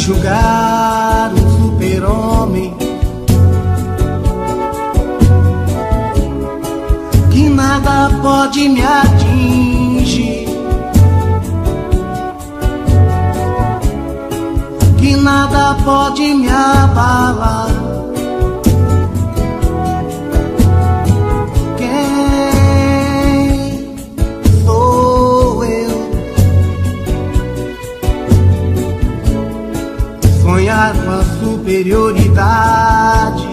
julgar um super-homem, que nada pode me atingir, que nada pode me abalar. Quem sou eu? Sonhar com a superioridade,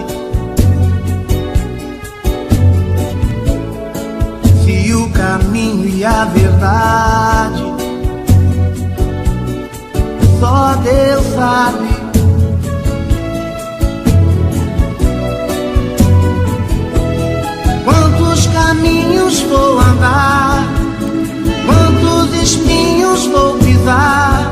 se o caminho e a verdade só Deus sabe. Quantos caminhos vou andar, quantos espinhos vou pisar,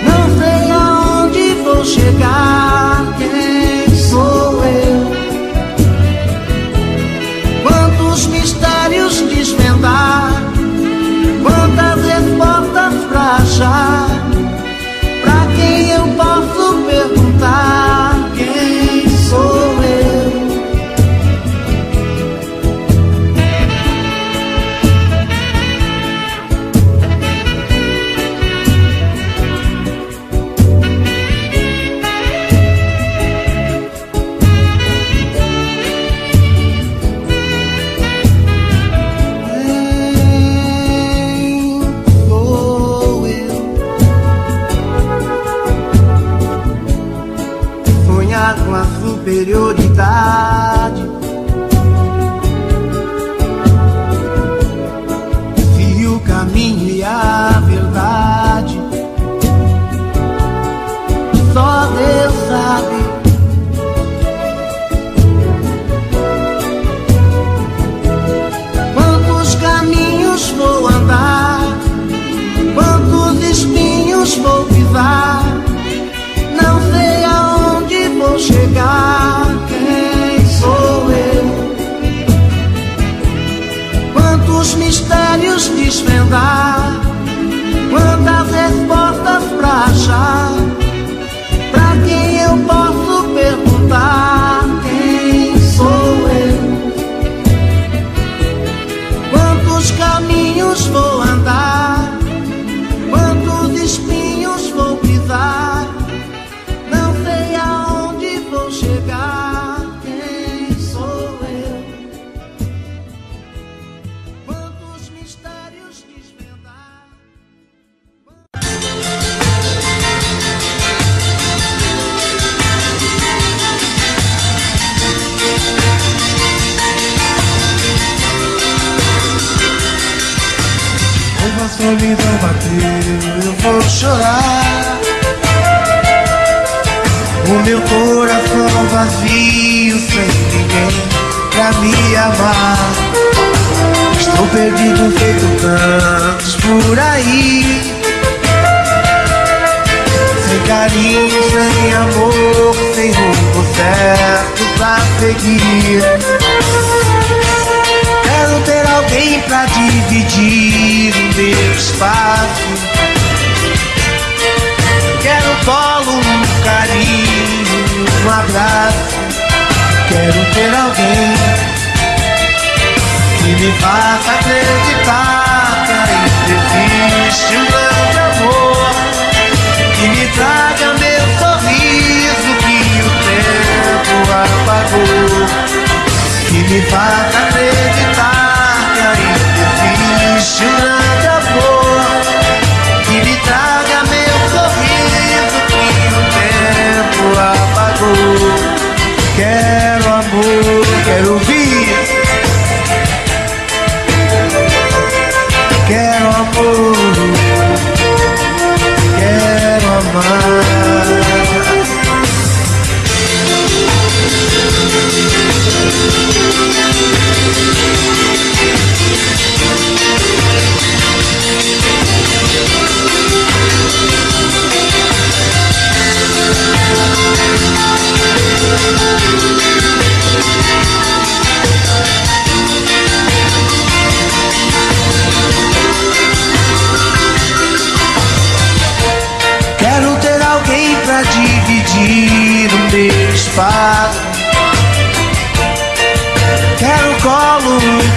não sei aonde vou chegar. Quem sou eu? Quantos mistérios desvendar, quantas respostas pra achar, pra quem eu posso perguntar? Quem sou eu? Com a superioridade, se o caminho e a verdade só Deus sabe. Quantos caminhos vou andar, quantos espinhos vou pisar, não sei aonde vou chegar. Quem sou eu? Quantos mistérios desvendar, quantas respostas pra achar, pra quem eu posso perguntar? Quem sou eu? Quantos caminhos vou andar, quantos espinhos vou pisar, não sei aonde vou chegar. Quem sou eu? Quantos mistérios desvendar. Quando a solidão bater, eu vou chorar. O meu coração vazio, sem ninguém pra me amar. Estou perdido feito tantos por aí, sem carinho, sem amor, sem rumo certo pra seguir. Quero ter alguém pra dividir o meu espaço. Quero colo, um carinho, um abraço. Quero ter alguém que me faça acreditar que ainda existe um grande amor, que me traga meu sorriso que o tempo apagou, que me faça acreditar que ainda existe um grande amor, que me traga meu sorriso que o tempo apagou. Quero amor, quero ouvir. Quero amor, quero amar.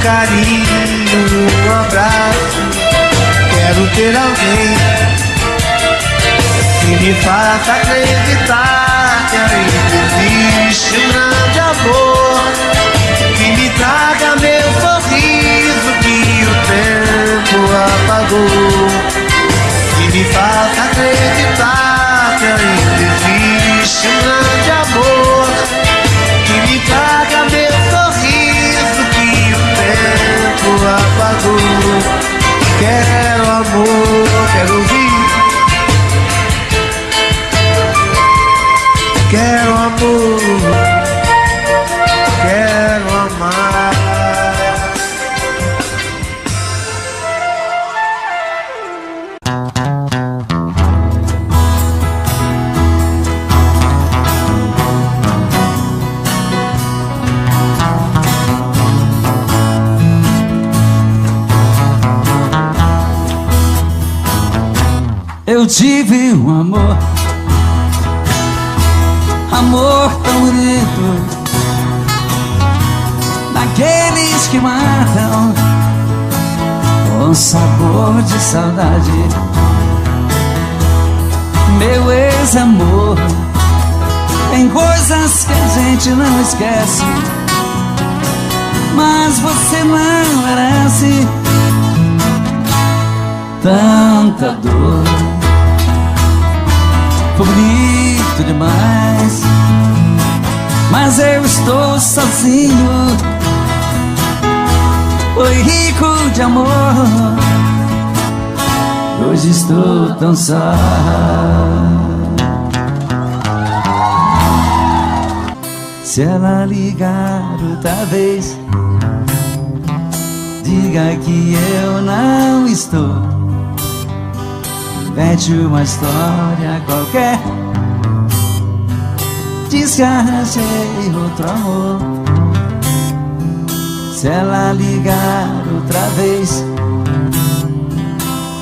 carinho, um abraço. Quero ter alguém que me faça acreditar que ainda existe um grande amor, que me traga meu sorriso que o tempo apagou, que me faça acreditar que ainda existe um grande amor, que me traga meu sorriso que o tempo apagou. Quero amor, quero ouvir. Quero amor, quero amar. Eu tive um amor, amor tão bonito, daqueles que matam com sabor de saudade. Meu ex-amor, tem coisas que a gente não esquece, mas você não merece tanta dor. Foi bonito demais, mas eu estou sozinho. Foi rico de amor, hoje estou tão só. Se ela ligar outra vez, diga que eu não estou. Invente uma história qualquer, diz que arranjei outro amor. Se ela ligar outra vez,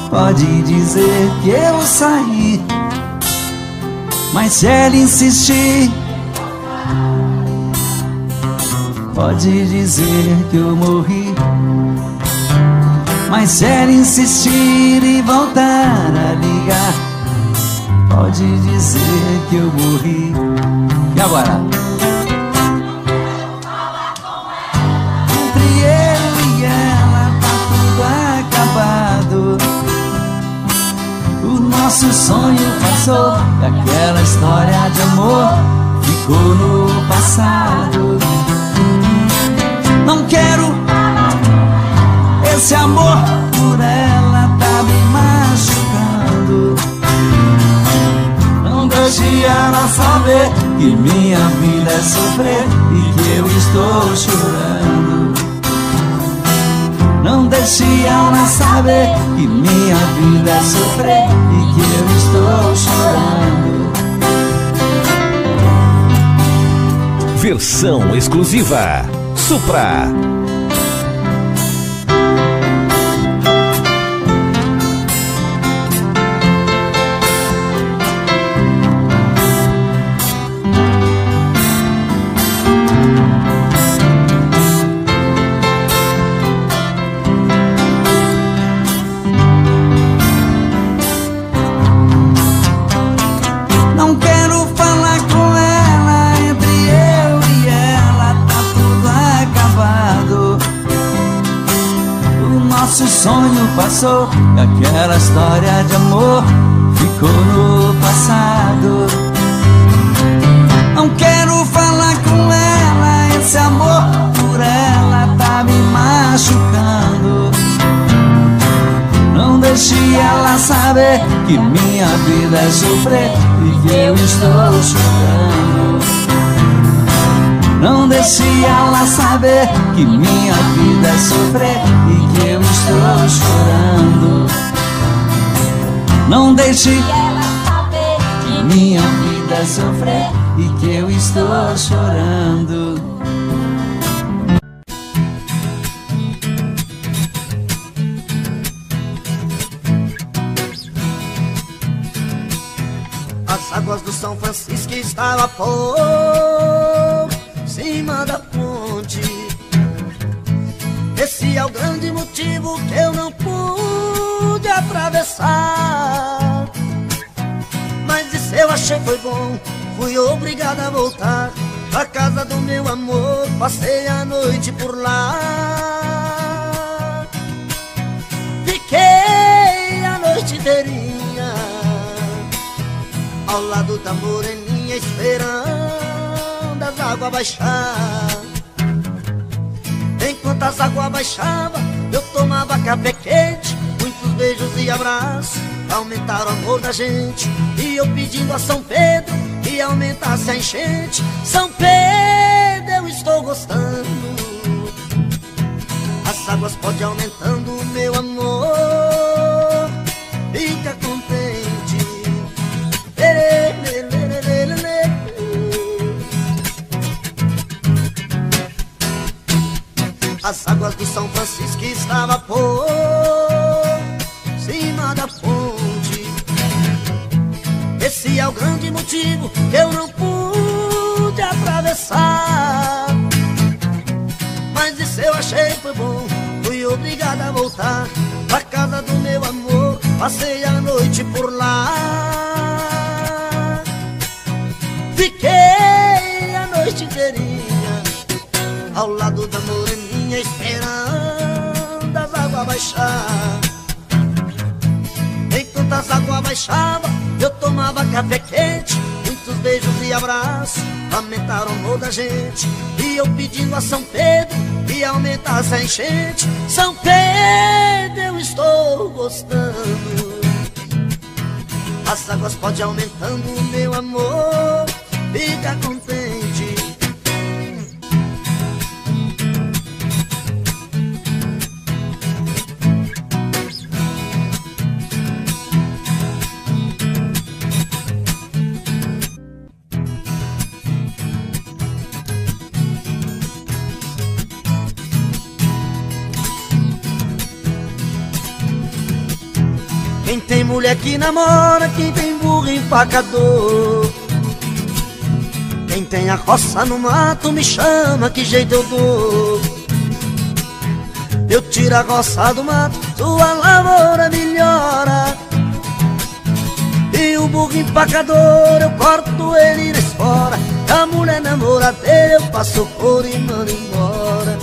pode dizer que eu saí, mas se ela insistir, pode dizer que eu morri. Mas se ela insistir e voltar a ligar, pode dizer que eu morri. E agora? Entre eu e ela tá tudo acabado. O nosso sonho passou, e aquela história de amor ficou no passado. Não quero esse amor por ela, tá me machucando. Não deixe ela saber que minha vida é sofrer e que eu estou chorando. Não deixe ela saber que minha vida é sofrer e que eu estou chorando. Versão exclusiva Supra. Sonho passou, e aquela história de amor ficou no passado. Não quero falar com ela, esse amor por ela tá me machucando. Não deixe ela saber que minha vida é sofrer e que eu estou chorando. Não deixe ela saber que minha vida é sofrer e que eu estou chorando. Não deixe ela saber que minha vida é sofrer e que eu estou chorando. As águas do São Francisco estavam por cima da ponte. foi bom, fui obrigado a voltar pra casa do meu amor, passei a noite por lá. Fiquei a noite inteirinha ao lado da moreninha, esperando as águas baixar. Enquanto as águas baixavam, eu tomava café quente, muitos beijos e abraços, aumentaram o amor da gente. E eu pedindo a São Pedro que aumentasse a enchente. São Pedro, eu estou gostando, as águas podem aumentando o meu amor. Fica contente. As águas do São Francisco estavam por cima da fonte. Esse é o grande motivo que eu não pude atravessar. Mas isso eu achei foi bom, fui obrigado a voltar pra casa do meu amor, passei a noite por lá. Fiquei a noite inteirinha ao lado da moreninha, esperando as águas baixar. Enquanto as águas baixavam, eu tomava café quente, muitos beijos e abraços, aumentaram o amor da gente. E eu pedindo a São Pedro que aumentasse a enchente. São Pedro, eu estou gostando, as águas podem aumentando o meu amor. Fica contente. Quem tem mulher que namora, quem tem burro empacador, quem tem a roça no mato me chama, que jeito eu dou. Eu tiro a roça do mato, sua lavoura melhora. E o burro empacador, eu corto ele na espora. A mulher namoradeira, eu passo por e mando embora.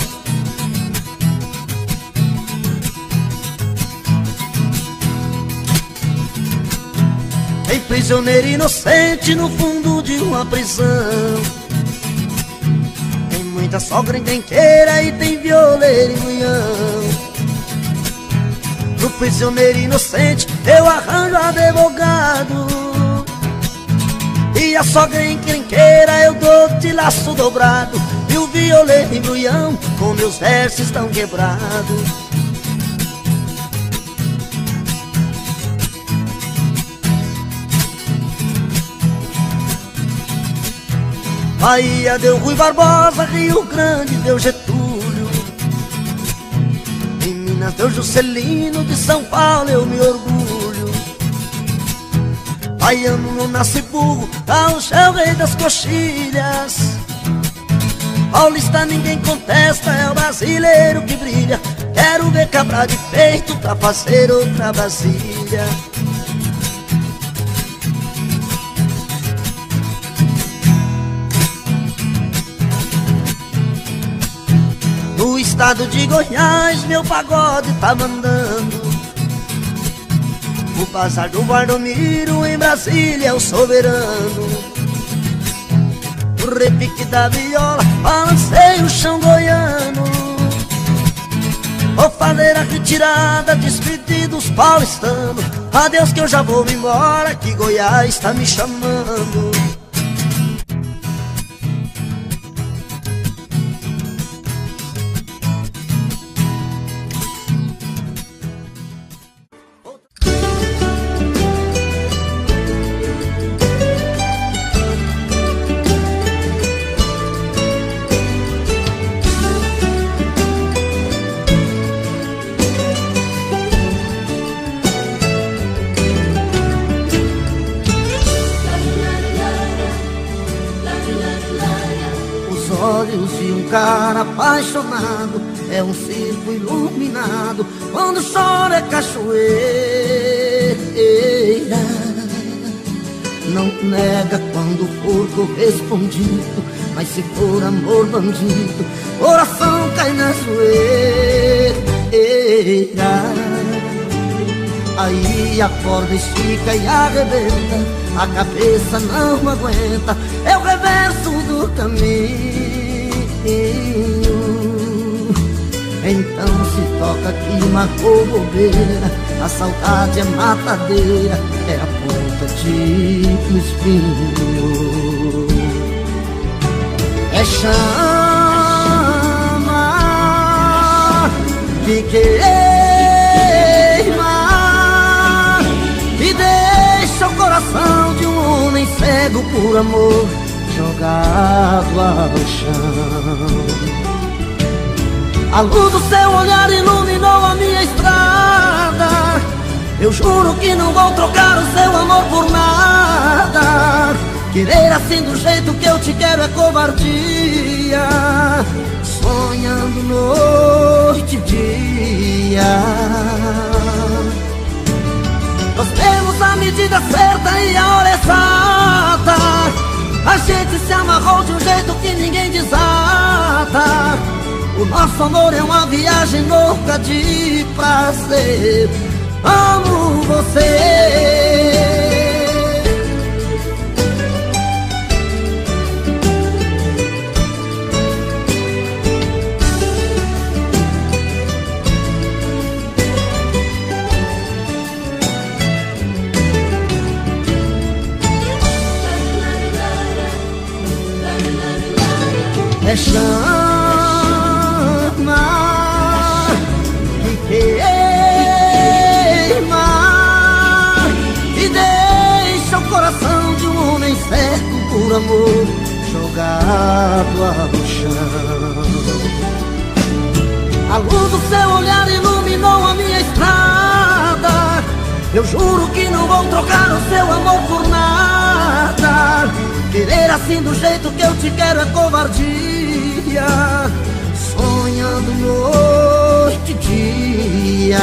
Tem prisioneiro inocente no fundo de uma prisão, tem muita sogra encrenqueira e tem violeiro e mulhão. Pro prisioneiro inocente eu arranjo advogado, e a sogra encrenqueira eu dou de laço dobrado. E o violeiro e mulhão com meus versos estão quebrados. Bahia deu Rui Barbosa, Rio Grande deu Getúlio, em Minas deu Juscelino, de São Paulo eu me orgulho. Baiano não nasce burro, Gaúcho é o rei das coxilhas. Paulista ninguém contesta, é o brasileiro que brilha. Quero ver cabra de peito pra fazer outra Brasília. No estado de Goiás meu pagode tá mandando, o bazar do Valdomiro em Brasília é o soberano. O repique da viola balancei o chão goiano. Vou fazer a retirada, despedir dos paulistanos. Adeus que eu já vou embora, que Goiás tá me chamando. Olhos de um cara apaixonado é um circo iluminado, quando chora é cachoeira. não nega quando for correspondido. Mas se for amor bandido, coração cai na zoeira. Aí a corda estica e arrebenta, a cabeça não aguenta, é o reverso do caminho. Então se toca que marcou bobeira, a saudade é matadeira, é a ponta de um espinho. É chama que queima e deixa o coração de um homem cego por amor jogado ao chão. A luz do seu olhar iluminou a minha estrada. Eu juro que não vou trocar o seu amor por nada. Querer assim do jeito que eu te quero é covardia, sonhando noite e dia. Nós temos a medida certa e a hora exata. A gente se amarrou de um jeito que ninguém desata. O nosso amor é uma viagem louca de prazer. Amo você. É chama que queima e deixa o coração de um homem certo por amor jogado ao chão. A luz do seu olhar iluminou a minha estrada. Eu juro que não vou trocar o seu amor por nada. Querer assim do jeito que eu te quero é covardia, sonhando noite e dia.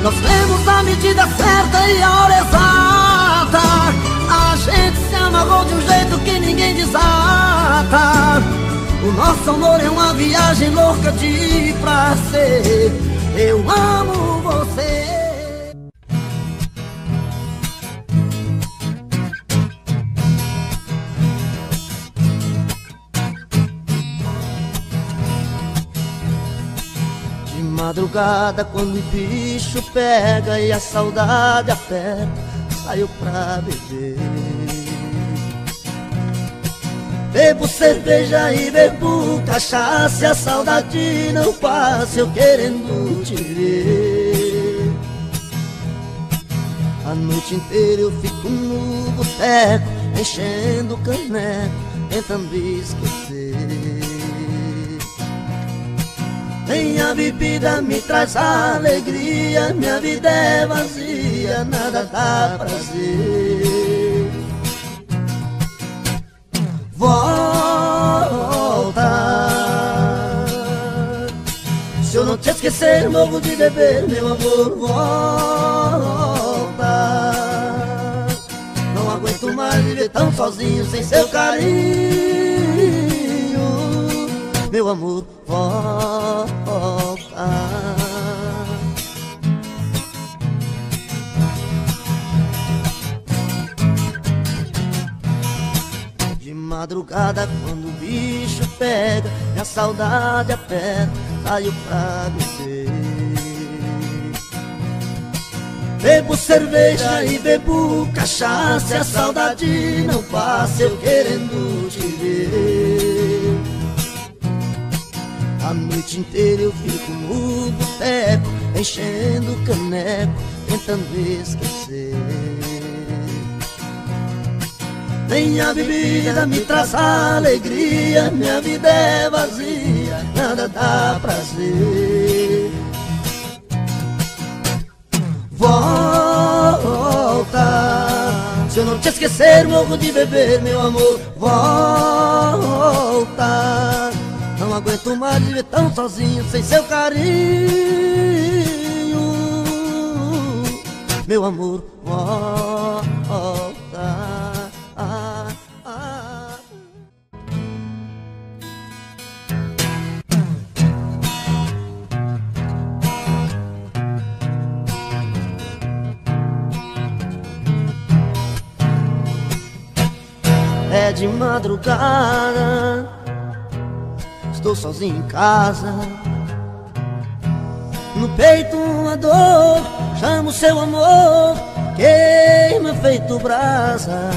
Nós temos a medida certa e a hora exata. A gente se amarrou de um jeito que ninguém desata. O nosso amor é uma viagem louca de prazer. Eu amo você. Madrugada quando o bicho pega e a saudade aperta, saio pra beber. Bebo cerveja e bebo cachaça, e a saudade não passa, eu querendo te ver. A noite inteira eu fico no boteco, enchendo o caneco, tentando esquecer. Nem a bebida me traz alegria, minha vida é vazia, nada dá prazer. Volta, se eu não te esquecer, morro de beber, meu amor, volta. Não aguento mais viver tão sozinho, sem seu carinho. Meu amor, volta. De madrugada quando o bicho pega e a saudade aperta, saio pra beber. Bebo cerveja e bebo cachaça, e a saudade não passa, eu querendo te ver. A noite inteira eu fico no boteco, enchendo o caneco, tentando esquecer. Nem a bebida me traz alegria, minha vida é vazia, nada dá prazer. Volta, se eu não te esquecer, morro de beber, meu amor, volta. Não aguento mais viver tão sozinho, sem seu carinho. meu amor, volta. É de madrugada, estou sozinho em casa. No peito uma dor, chamo seu amor, queima feito brasa.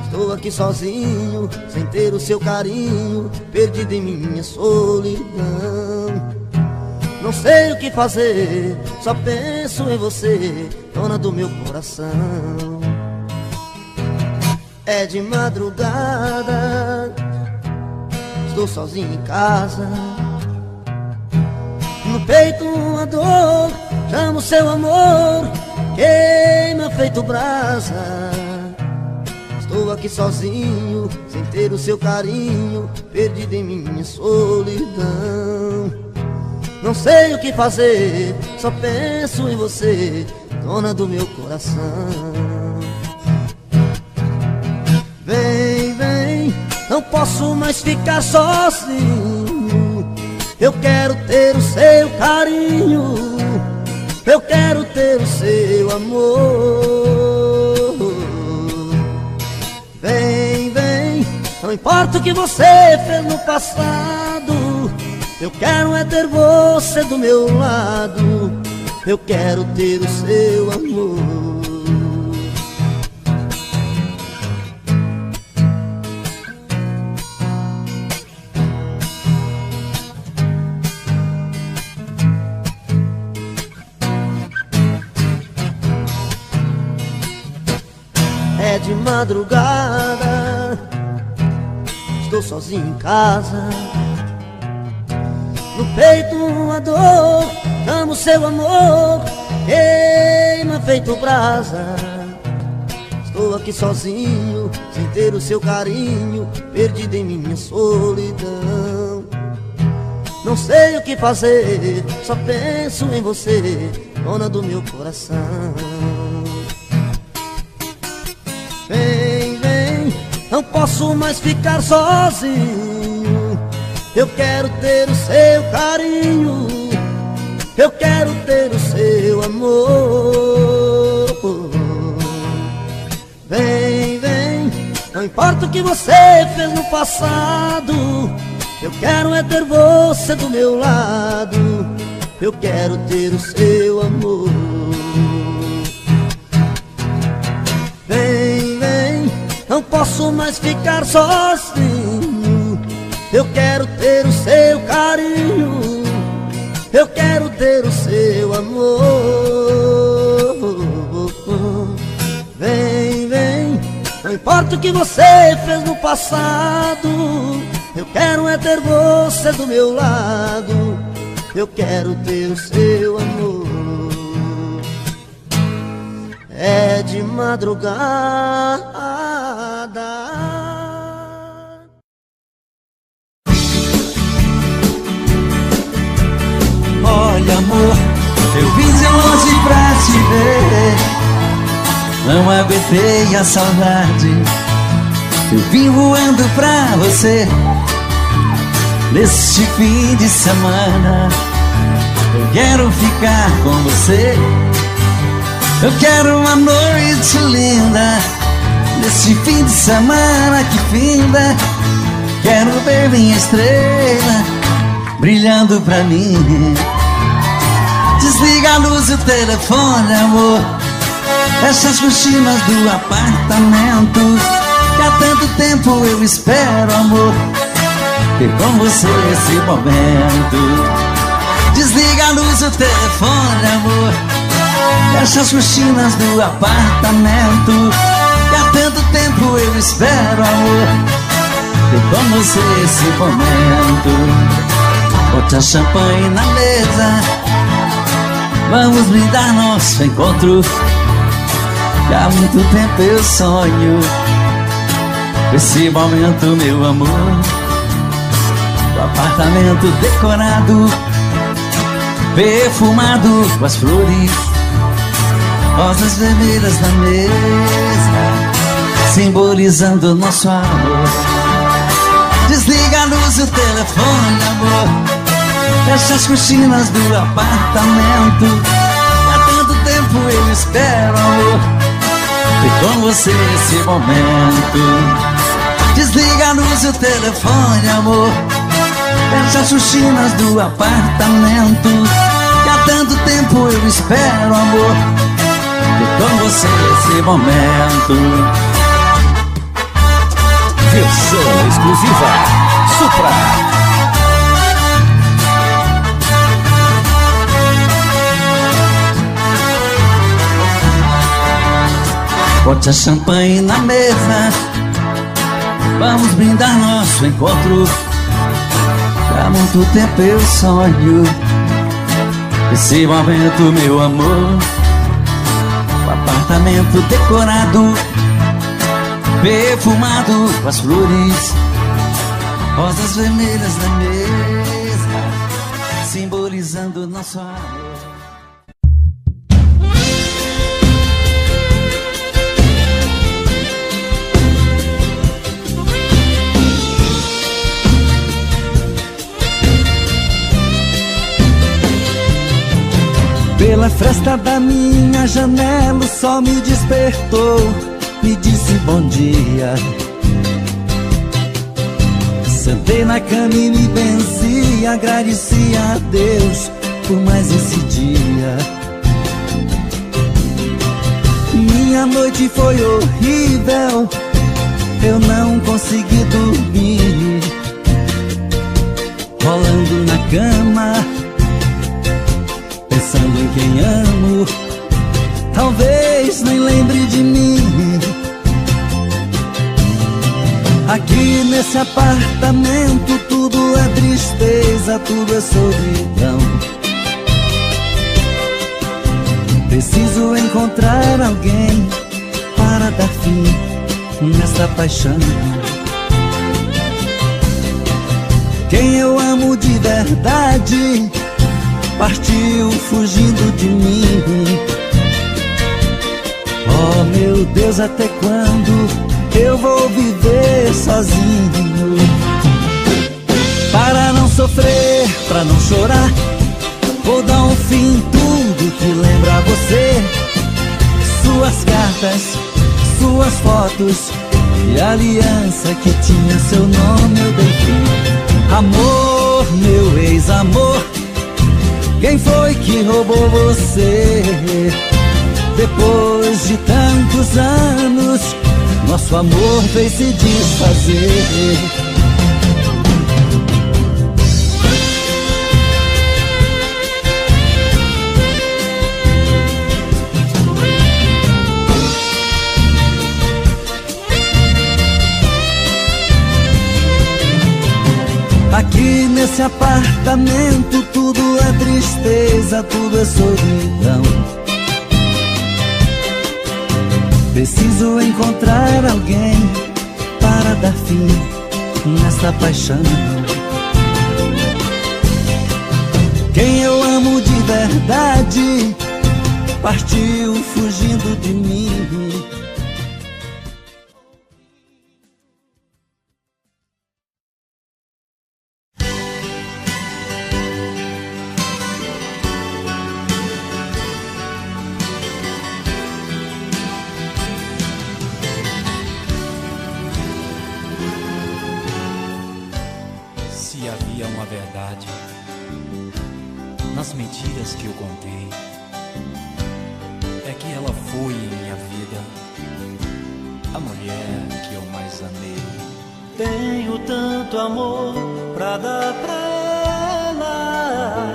Estou aqui sozinho, sem ter o seu carinho, perdido em minha solidão. Não sei o que fazer, só penso em você, dona do meu coração. É de madrugada, estou sozinho em casa. No peito uma dor, chamo seu amor, queima feito brasa. Estou aqui sozinho, sem ter o seu carinho, perdido em minha solidão. Não sei o que fazer, só penso em você, dona do meu coração. Vem, vem, não posso mais ficar sozinho. Eu quero ter o seu carinho, eu quero ter o seu amor. Vem, vem, não importa o que você fez no passado, eu quero é ter você do meu lado, eu quero ter o seu amor. É de madrugada, estou sozinho em casa. No peito uma dor, amo seu amor, queima feito brasa. Estou aqui sozinho, sem ter o seu carinho, perdido em minha solidão. Não sei o que fazer, só penso em você, dona do meu coração. Vem, vem, não posso mais ficar sozinho. Eu quero ter o seu carinho, eu quero ter o seu amor. Vem, vem, não importa o que você fez no passado, eu quero é ter você do meu lado, eu quero ter o seu amor. Vem, vem, não posso mais ficar sozinho. Eu quero ter o seu carinho, eu quero ter o seu amor. Vem, vem, não importa o que você fez no passado, eu quero é ter você do meu lado, eu quero ter o seu amor. É de madrugada. Olha, amor, eu vim de longe pra te ver. Não aguentei a saudade, eu vim voando pra você. Neste fim de semana eu quero ficar com você. Eu quero uma noite linda, neste fim de semana que finda. Quero ver minha estrela brilhando pra mim. Desliga a luz e o telefone, amor. Fecha as cortinas do apartamento, que há tanto tempo eu espero, amor, ter com você esse momento. Desliga a luz e o telefone, amor. Fecha as cortinas do apartamento, que há tanto tempo eu espero, amor, ter com você esse momento. Bota champanhe na mesa, vamos brindar nosso encontro, que há muito tempo eu sonho esse momento, meu amor. O apartamento decorado, perfumado com as flores, rosas vermelhas na mesa, simbolizando nosso amor. Desliga a luz e o telefone, amor, fecha as cortinas do apartamento. Há tanto tempo eu espero, amor, ter com você esse momento. Desliga a luz e o telefone, amor, fecha as cortinas do apartamento. Que há tanto tempo eu espero, amor, ter com você esse momento. Versão exclusiva Supra. Bote a champanhe na mesa, vamos brindar nosso encontro. Há muito tempo eu sonho esse momento, meu amor. O apartamento decorado, perfumado com as flores, rosas vermelhas na mesa, simbolizando nosso amor. Pela fresta da minha janela o sol me despertou, me disse bom dia. Sentei na cama e me benzi, agradeci a Deus por mais esse dia. Minha noite foi horrível, eu não consegui dormir, rolando na cama, pensando em quem amo. Talvez nem lembre de mim. Aqui nesse apartamento tudo é tristeza, tudo é solidão. Preciso encontrar alguém para dar fim nessa paixão. Quem eu amo de verdade partiu fugindo de mim. Oh meu Deus, até quando eu vou viver sozinho? Para não sofrer, pra não chorar, vou dar um fim em tudo que lembra você. Suas cartas, suas fotos e a aliança que tinha seu nome eu dei fim. Amor, meu ex-amor, quem foi que roubou você? Depois de tantos anos, nosso amor veio se desfazer. Aqui nesse apartamento tudo é tristeza, tudo é solidão. Preciso encontrar alguém para dar fim nesta paixão. Quem eu amo de verdade partiu fugindo de mim. Se havia uma verdade nas mentiras que eu contei, é que ela foi em minha vida a mulher que eu mais amei. Tenho tanto amor pra dar pra ela,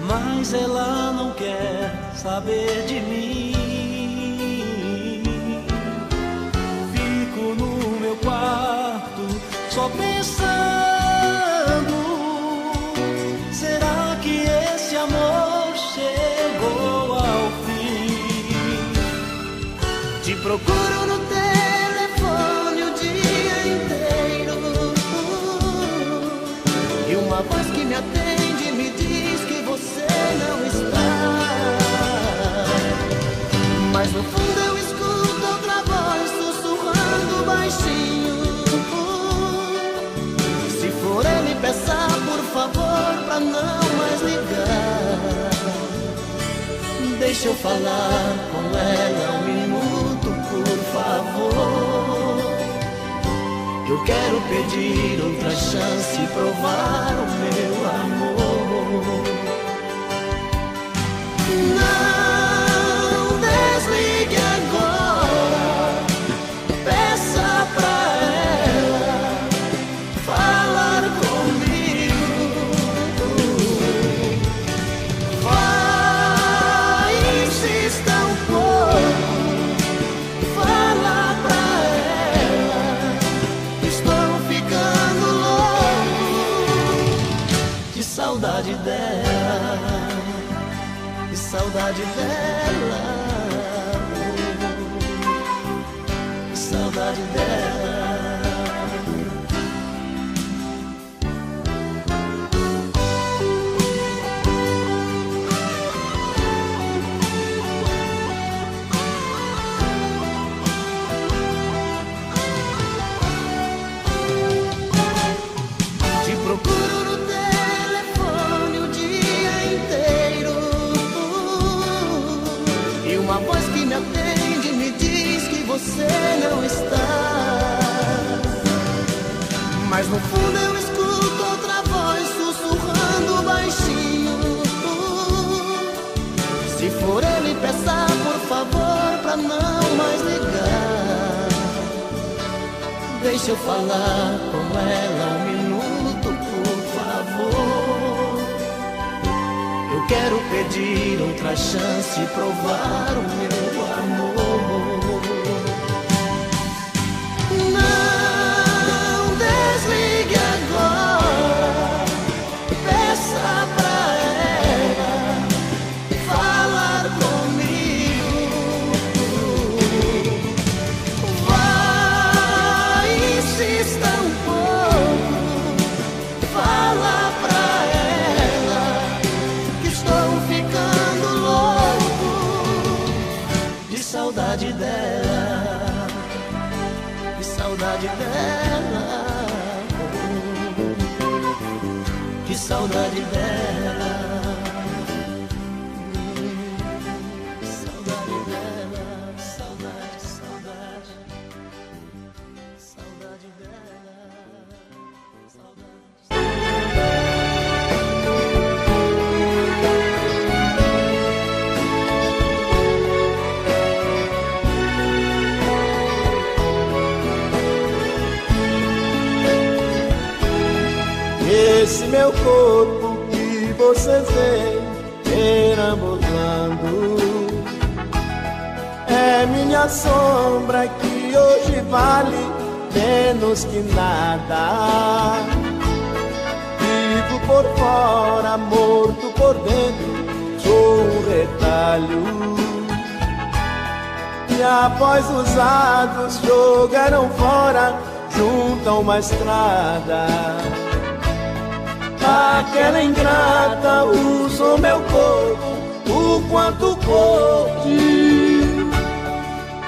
mas ela não quer saber de mim. Fico no meu quarto só pensando, será que esse amor chegou ao fim? Te procuro no telefone o dia inteiro, e uma voz que me atende me diz que você não está. no fundo eu escuto outra voz sussurrando baixinho. Se for ele, peça por favor pra não mais ligar. Deixa eu falar com ela um minuto, por favor. Eu quero pedir outra chance e provar o meu amor. Não desligue agora, peça pra ela falar comigo. Vai, insista um pouco, fala pra ela que estou ficando louco de saudade dela. Saudade dela, saudade dela. Te procuro no telefone o dia inteiro. Uma voz que me atende me diz que você não está. Mas no fundo eu escuto outra voz sussurrando baixinho. Se for ele, peça por favor pra não mais ligar. Deixa eu falar com ela um minuto, por favor. Eu quero pedir outra chance e provar o meu amor. Não desligue agora, peça pra ela falar comigo. Vai, insista um pouco, fala pra ela que estou ficando louco de saudade dela, de saudade dela, que saudade dela, saudade dela, saudade, saudade, saudade dela, saudade. Esse meu corpo que você vê perambulando é minha sombra que hoje vale menos que nada. Vivo por fora, morto por dentro, sou um retalho. E após usados jogaram fora junto a uma estrada. Aquela ingrata usou meu corpo o quanto pôde.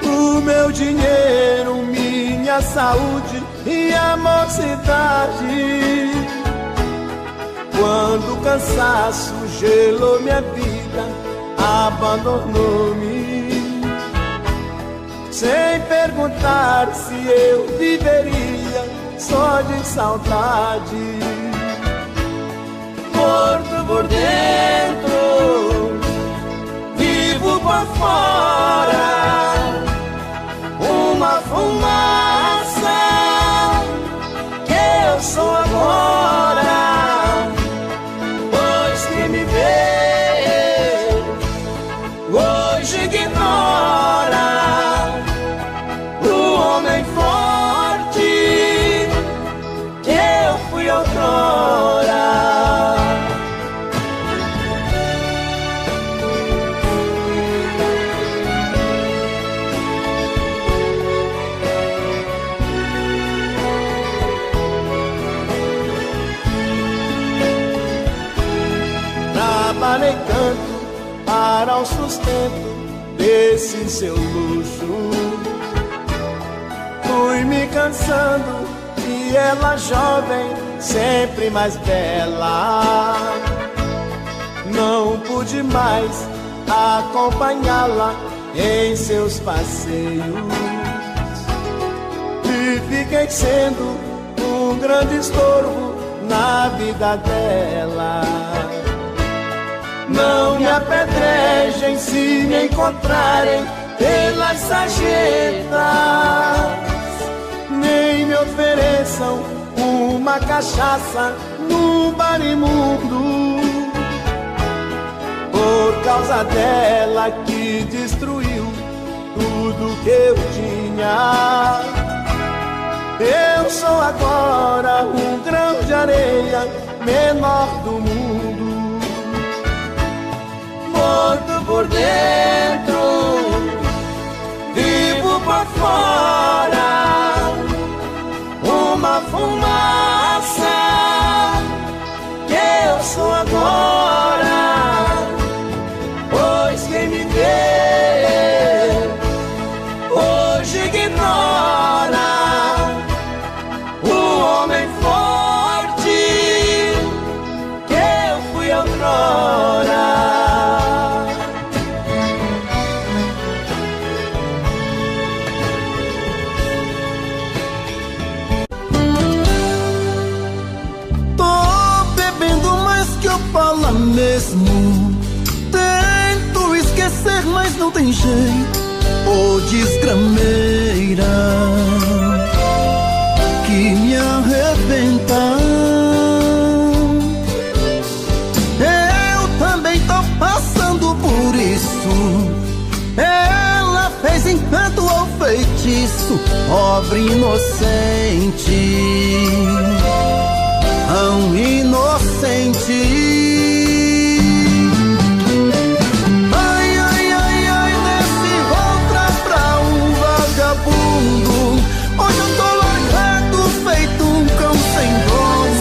O meu dinheiro, minha saúde e a mocidade. Quando o cansaço gelou minha vida, abandonou-me, sem perguntar se eu viveria só de saudade. Morto por dentro, vivo por fora, uma fumaça que eu sou agora. Pois que me vê, hoje ignora o homem forte que eu fui outrora. Trabalhei tanto para o sustento desse seu luxo. Fui me cansando e ela jovem, sempre mais bela. Não pude mais acompanhá-la em seus passeios e fiquei sendo um grande estorvo na vida dela. Não me apedrejem se me encontrarem pelas sarjetas, nem me ofereçam uma cachaça num bar imundo. Por causa dela que destruiu tudo que eu tinha, eu sou agora um grão de areia, menor do mundo. Morto por dentro, vivo por fora, uma fumaça que eu sou agora. Pois quem me vê hoje ignora o homem forte que eu fui outrora. Tô bebendo mais que eu falo mesmo. Tento esquecer, mas não tem jeito. Ô desgrameira que me arrebenta. Eu também tô passando por isso. Ela fez encanto ou feitiço, pobre inocente, tão inocente. Hoje eu tô largado, feito um cão sem dono.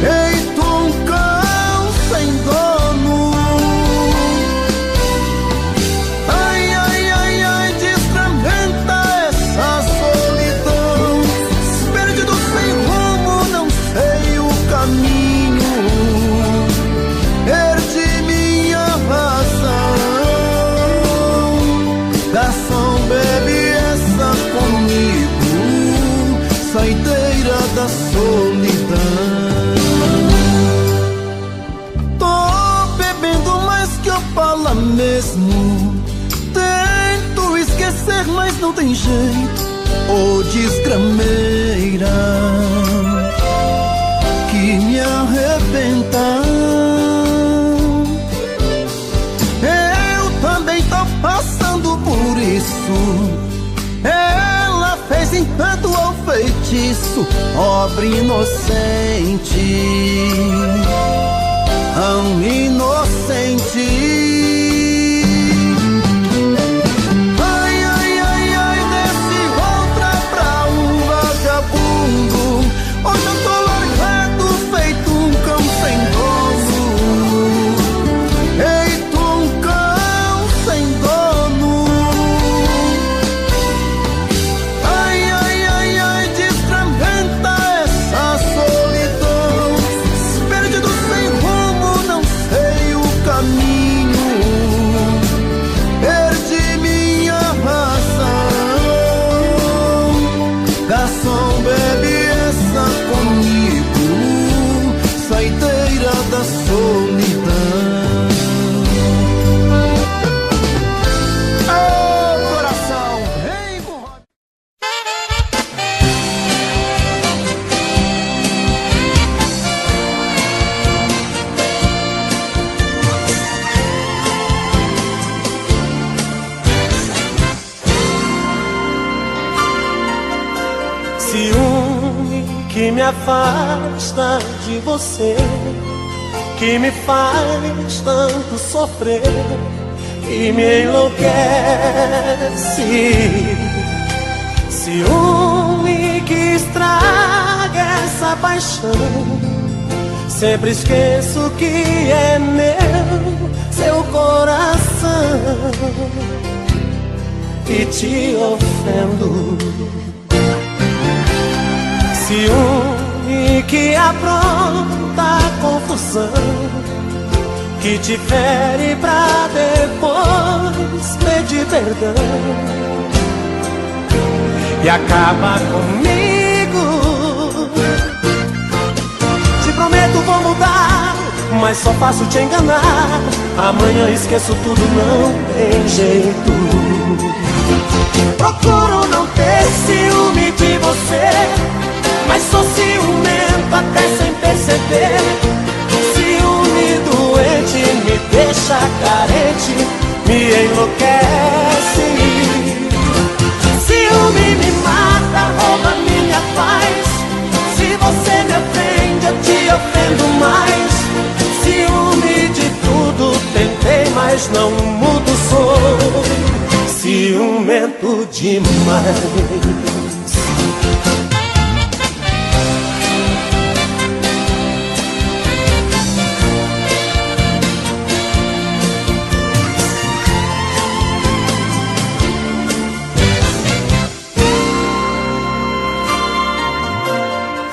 Feito um cão sem dono. Ai, ai, ai, ai, desgramenta essa solidão. Perdido sem rumo, não sei o caminho. Perdi minha razão. Garçom, bebe comigo, saideira da solidão. Tô bebendo mais que eu falo mesmo. Tento esquecer, mas não tem jeito. Ô desgrameira que me arrebenta. Eu também tô passando por isso. Ela fez encanto ou feitiço, pobre inocente, tão inocente. Ai, ai, ai, ai, desce outra pra um vagabundo. Hoje eu tô largado, feito um cão sem dono. Feito um cão sem dono. Garçom, bebe essa comigo, saideira da solidão. Oh, coração, vem com... Ciúme que me afasta de você, que me faz tanto sofrer e me enlouquece. Ciúme que estraga essa paixão, Sempre esqueço que é meu seu coração e te ofendo. Ciúme que apronta confusão, que te fere pra depois pedir perdão e acaba comigo. Te prometo vou mudar, mas só faço te enganar. Amanhã esqueço tudo, não tem jeito. Procuro não ter ciúme de você, mas sou ciumento até sem perceber. Ciúme doente me deixa carente, me enlouquece. Ciúme me mata, rouba minha paz. Se você me ofende, eu te ofendo mais. Ciúme de tudo, tentei, mas não mudo, sou ciumento demais.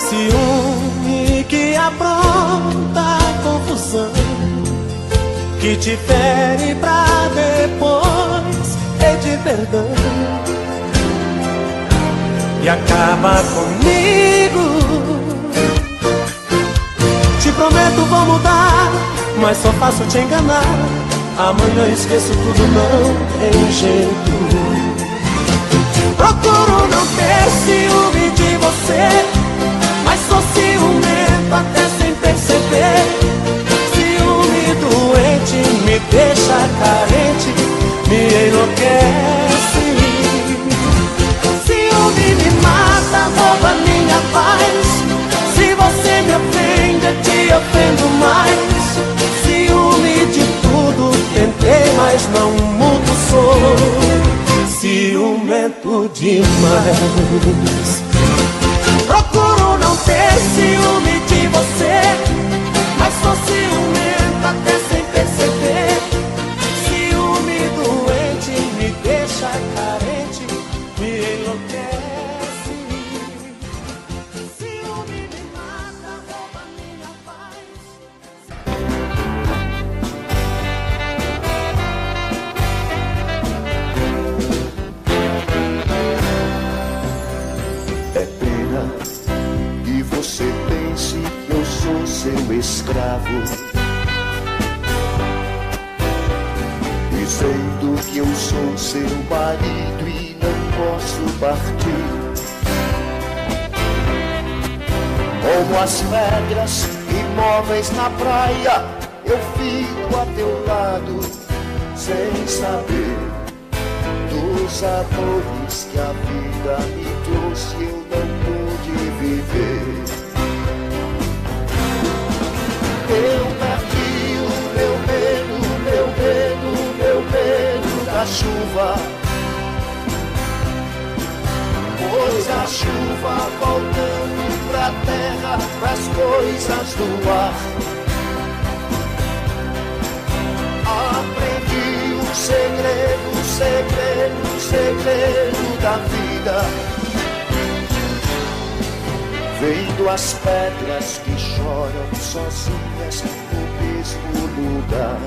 Ciúme que apronta confusão, que te fere pra depois pedir perdão e acaba comigo. Te prometo vou mudar, mas só faço te enganar. Amanhã esqueço tudo, não tem jeito. Procuro não ter ciúme de você, mas sou ciumento até sem perceber. Ciúme doente me deixa carente, me enlouquece. Ciúme me mata, rouba minha paz. Se você me ofende, eu te ofendo mais. Ciúme de tudo, tentei, mas não mudo, sou ciumento demais. Procuro não ter ciúme de você, mas sou ciumento até sem perceber. Ciúme doente me deixa carente, me enlouquece. Ciúme me mata, rouba minha paz. É pena que você pense que eu sou seu escravo, dizendo que eu sou seu marido e não posso partir. Como as pedras imóveis na praia, eu fico a teu lado, sem saber dos amores que a vida me trouxe, eu não pude viver. Eu perdi o meu medo, meu medo, meu medo da chuva, pois a chuva voltando pra terra, pras coisas do ar. Aprendi o segredo, segredo, segredo da vida, vendo as pedras que choram sozinhas no mesmo lugar.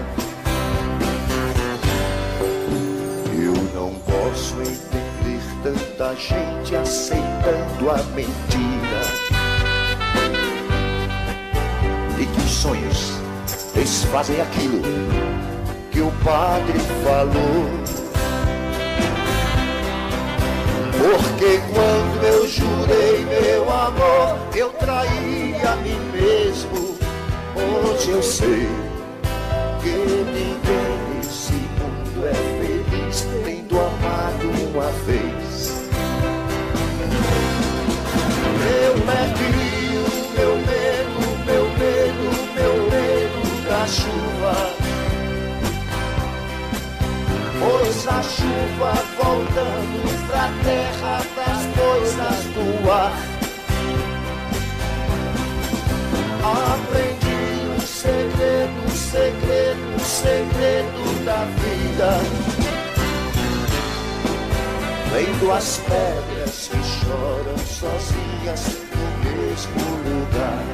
Eu não posso entender tanta gente aceitando a mentira, e que os sonhos desfazem aquilo que o padre falou. Porque quando eu jurei meu amor, eu traí a mim mesmo. Hoje eu sei que ninguém nesse mundo é feliz tendo amado uma vez. Eu perdi o meu medo, meu medo, meu medo da chuva, pois a chuva voltando pra terra, pras coisas do ar. Aprendi vida. Vendo as pedras que choram sozinhas no mesmo lugar.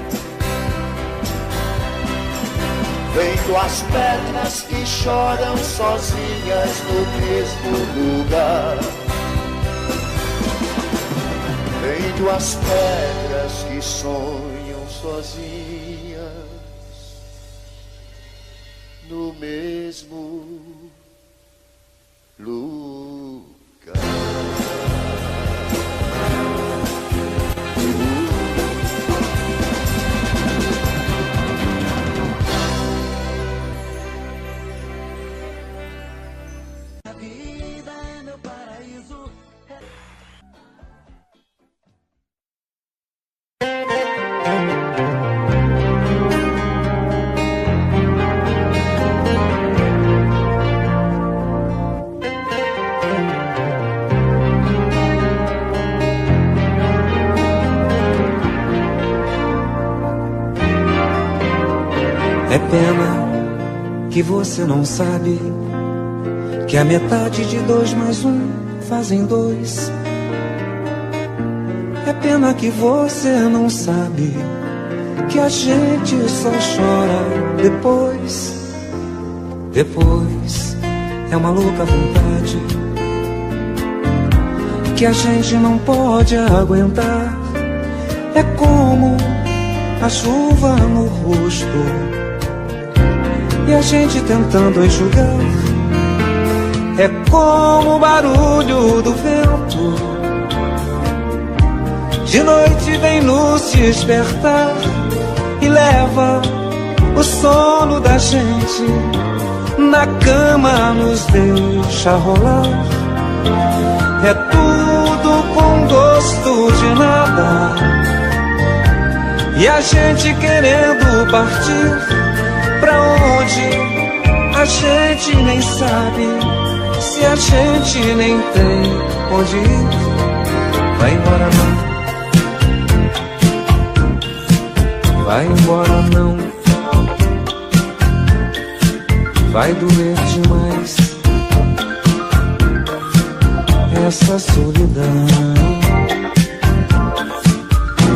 Vendo as pedras que choram sozinhas no mesmo lugar. Vendo as pedras que sonham sozinhas no mesmo lugar. A vida é meu paraíso. É pena que você não sabe que a metade de 2 mais 1 fazem 2. É pena que você não sabe que a gente só chora depois. Depois é uma louca vontade que a gente não pode aguentar. É como a chuva no rosto e a gente tentando enxugar. É como o barulho do vento, de noite vem nos despertar e leva o sono da gente, na cama nos deixa rolar. É tudo com gosto de nada e a gente querendo partir pra onde a gente nem sabe, se a gente nem tem onde ir. Vai embora não, vai embora não, vai doer demais essa solidão.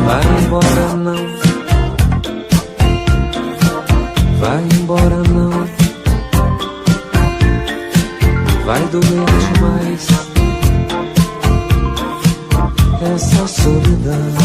Vai embora não, vai embora não, vai doer demais essa solidão.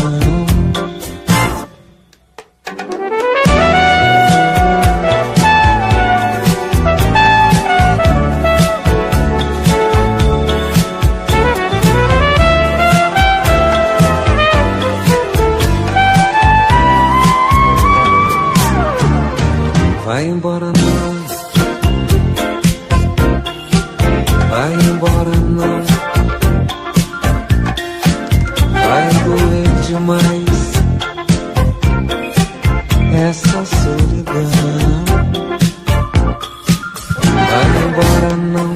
Vai embora não, vai embora não, vai doer demais essa solidão. Vai embora não,